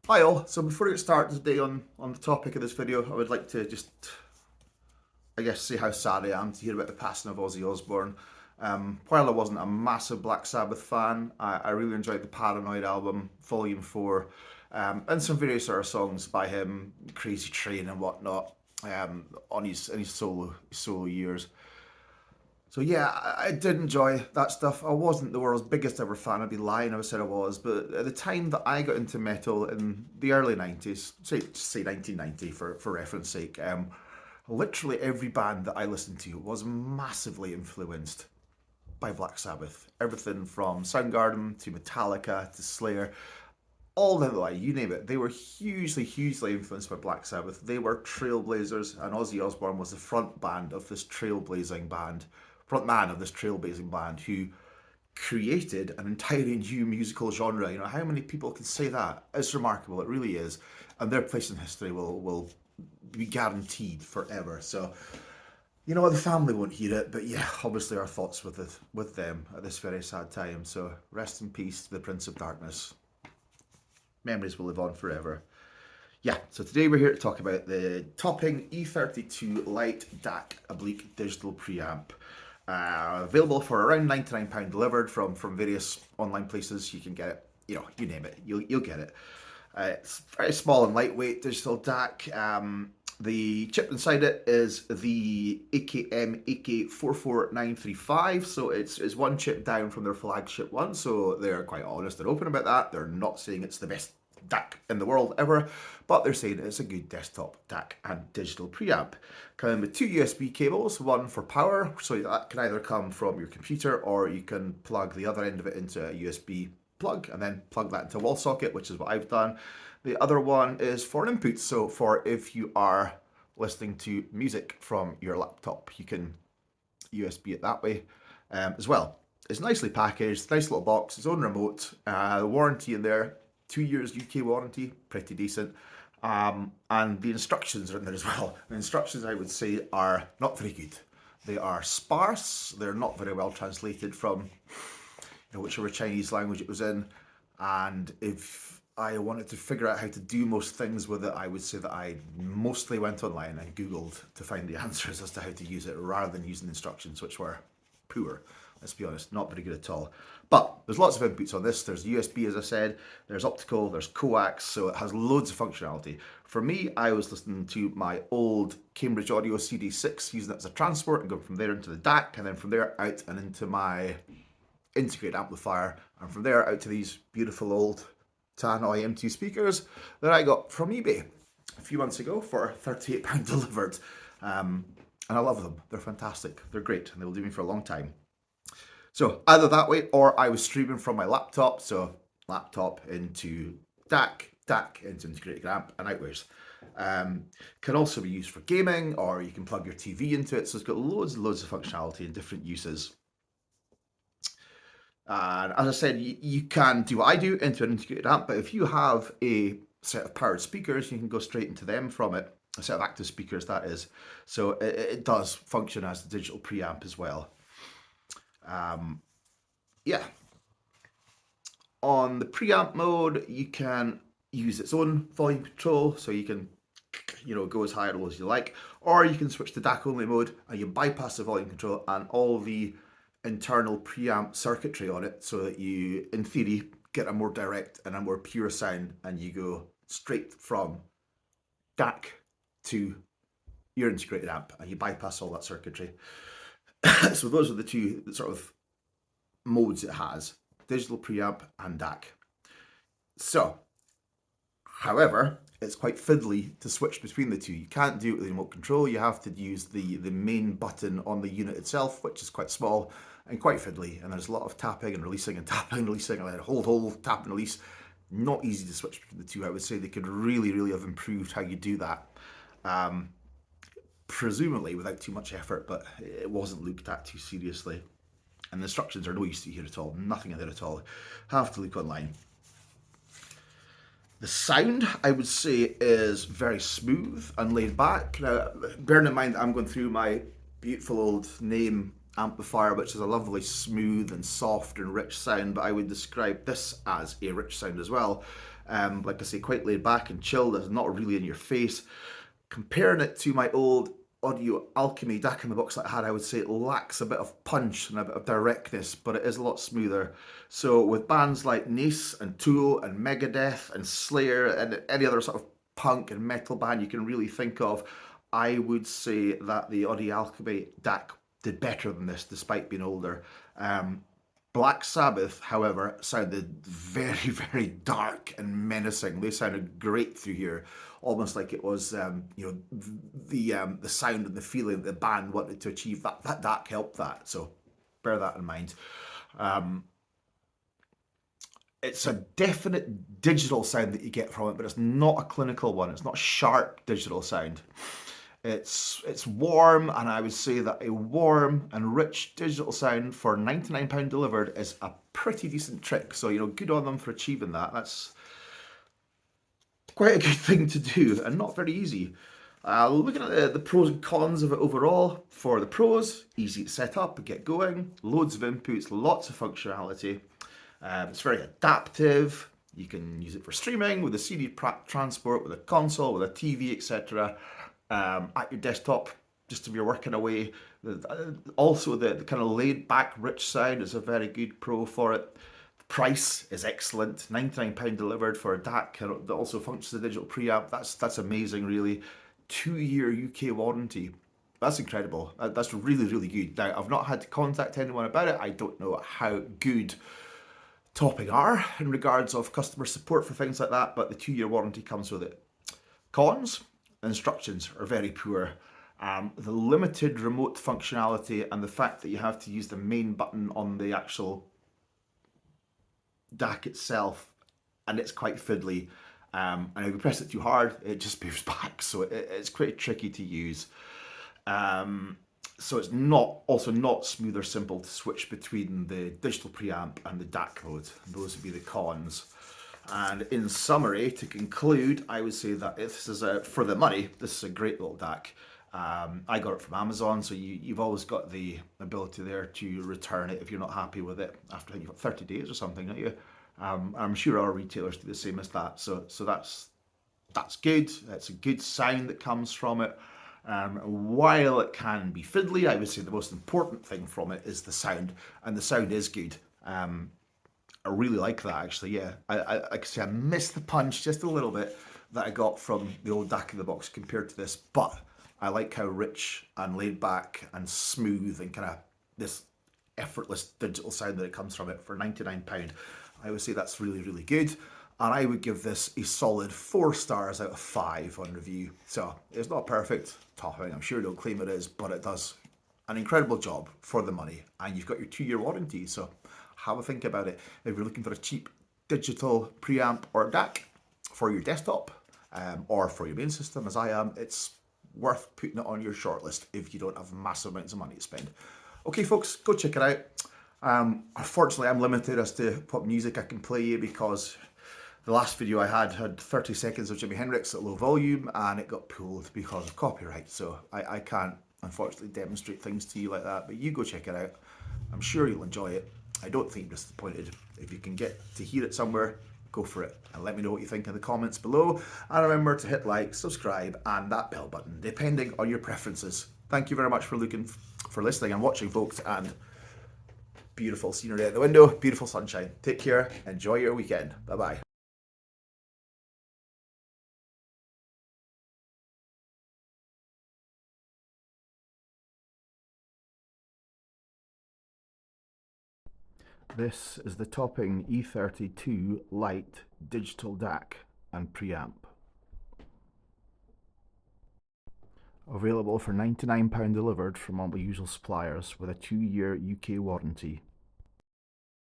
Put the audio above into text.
Hi all, so before we get started today on the topic of this video, I would like to just, I guess, say how sad I am to hear about the passing of Ozzy Osbourne. While I wasn't a massive Black Sabbath fan, I really enjoyed the Paranoid album, Volume 4, and some various other songs by him, Crazy Train and whatnot, on his solo years. So yeah, I did enjoy that stuff. I wasn't the world's biggest ever fan. I'd be lying if I said I was. But at the time that I got into metal in the early 90s, say 1990 for reference sake, literally every band that I listened to was massively influenced by Black Sabbath. Everything from Soundgarden to Metallica to Slayer, all the way, you name it. They were hugely influenced by Black Sabbath. They were trailblazers, and Ozzy Osbourne was the front man of this trailblazing band who created an entirely new musical genre. You know, how many people can say that? It's remarkable, it really is. And their place in history will be guaranteed forever. So, you know what, the family won't hear it, but yeah, obviously our thoughts with them at this very sad time. So rest in peace to the Prince of Darkness. Memories will live on forever. Yeah, so today we're here to talk about the Topping E30 II Lite DAC oblique digital preamp. Available for around £99 delivered from various online places. You can get it, you know, you name it, you'll get it. It's very small and lightweight digital DAC. The chip inside it is the AKM AK44935, so it's one chip down from their flagship one, so they're quite honest and open about that. They're not saying it's the best DAC in the world ever, but they're saying it's a good desktop DAC and digital preamp. Coming with two USB cables, one for power, so that can either come from your computer or you can plug the other end of it into a USB plug and then plug that into a wall socket, which is what I've done. The other one is for an input, so for if you are listening to music from your laptop, you can USB it that way as well. It's nicely packaged, nice little box, its own remote, the warranty in there, 2 years UK warranty, pretty decent. And the instructions are in there as well. The instructions, I would say, are not very good. They are sparse, they're not very well translated from whichever Chinese language it was in. And if I wanted to figure out how to do most things with it, I would say that I mostly went online and Googled to find the answers as to how to use it rather than using the instructions, which were poor. Let's be honest, not very good at all. But there's lots of inputs on this. There's USB, as I said, there's optical, there's coax, so it has loads of functionality. For me, I was listening to my old Cambridge Audio CD6, using it as a transport and going from there into the DAC, and then from there out and into my integrated amplifier, and from there out to these beautiful old Tannoy M2 speakers that I got from eBay a few months ago for £38 delivered. And I love them. They're fantastic. They're great, and they will do me for a long time. So either that way, or I was streaming from my laptop, so laptop into DAC into integrated amp, and outwards. Can also be used for gaming, or you can plug your TV into it, so it's got loads and loads of functionality and different uses. And as I said, you can do what I do into an integrated amp, but if you have a set of powered speakers, you can go straight into them from it, a set of active speakers, that is. So it does function as a digital preamp as well. Yeah. On the preamp mode, you can use its own volume control, so you can go as high or low as you like, or you can switch to DAC only mode and you bypass the volume control and all the internal preamp circuitry on it, so that you, in theory, get a more direct and a more pure sound, and you go straight from DAC to your integrated amp and you bypass all that circuitry. So those are the two sort of modes it has: digital preamp and DAC. So, however, it's quite fiddly to switch between the two. You can't do it with the remote control. You have to use the main button on the unit itself, which is quite small and quite fiddly. And there's a lot of tapping and releasing and tapping and releasing, and then hold, tap and release. Not easy to switch between the two. I would say they could really have improved how you do that. Presumably without too much effort, but it wasn't looked at too seriously. And the instructions are no use to here at all. Nothing in there at all. Have to look online. The sound, I would say, is very smooth and laid back. Now, bearing in mind I'm going through my beautiful old name amplifier, which is a lovely smooth and soft and rich sound, but I would describe this as a rich sound as well. Like I say, quite laid back and chilled. It's not really in your face. Comparing it to my old Audio Alchemy DAC in the box that I had, I would say it lacks a bit of punch and a bit of directness, but it is a lot smoother. So with bands like Nace and Tool and Megadeth and Slayer and any other sort of punk and metal band you can really think of, I would say that the Audio Alchemy DAC did better than this, despite being older. Black Sabbath, however, sounded very, very dark and menacing. They sounded great through here, almost like it was, the sound and the feeling the band wanted to achieve. That DAC helped that, so bear that in mind. It's a definite digital sound that you get from it, but it's not a clinical one. It's not sharp digital sound. It's warm, and I would say that a warm and rich digital sound for £99 delivered is a pretty decent trick. So, good on them for achieving that. That's quite a good thing to do and not very easy. Looking at the pros and cons of it overall, for the pros, easy to set up and get going, loads of inputs, lots of functionality. It's very adaptive. You can use it for streaming, with a CD transport, with a console, with a TV, etc. At your desktop, just if you're working away. Also, the kind of laid back, rich sound is a very good pro for it. The price is excellent, £99 delivered for a DAC that also functions as a digital preamp. That's amazing, really. 2-year UK warranty. That's incredible. That's really, really good. Now, I've not had to contact anyone about it. I don't know how good Topping are in regards of customer support for things like that, but the 2-year warranty comes with it. Cons: instructions are very poor. The limited remote functionality and the fact that you have to use the main button on the actual DAC itself, and it's quite fiddly. And if you press it too hard, it just moves back, so it's quite tricky to use. So it's not smooth or simple to switch between the digital preamp and the DAC mode. Those would be the cons. And in summary, to conclude, I would say that this is for the money, this is a great little DAC. I got it from Amazon, so you've always got the ability there to return it if you're not happy with it after, I think you've got 30 days or something, don't you? I'm sure our retailers do the same as that. So that's good. It's a good sound that comes from it. While it can be fiddly, I would say the most important thing from it is the sound, and the sound is good. I really like that, actually. Yeah, like I say, I miss the punch just a little bit that I got from the old DAC in the box compared to this, but I like how rich and laid back and smooth and kind of this effortless digital sound that it comes from it for £99. I would say that's really, really good. And I would give this a solid 4 stars out of 5 on review. So it's not perfect, topping, I'm sure don't claim it is, but it does an incredible job for the money. And you've got your 2-year warranty, so have a think about it. If you're looking for a cheap digital preamp or DAC for your desktop or for your main system, as I am, it's worth putting it on your shortlist if you don't have massive amounts of money to spend. Okay, folks, go check it out. Unfortunately, I'm limited as to what music I can play you because the last video I had 30 seconds of Jimi Hendrix at low volume and it got pulled because of copyright. So I can't, unfortunately, demonstrate things to you like that, but you go check it out. I'm sure you'll enjoy it. I don't think you're disappointed. If you can get to hear it somewhere, go for it. And let me know what you think in the comments below. And remember to hit like, subscribe, and that bell button, depending on your preferences. Thank you very much for listening and watching, folks, and beautiful scenery out the window, beautiful sunshine. Take care, enjoy your weekend. Bye-bye. This is the Topping E30 II Lite digital DAC and preamp. Available for £99 delivered from all the usual suppliers with a 2-year UK warranty.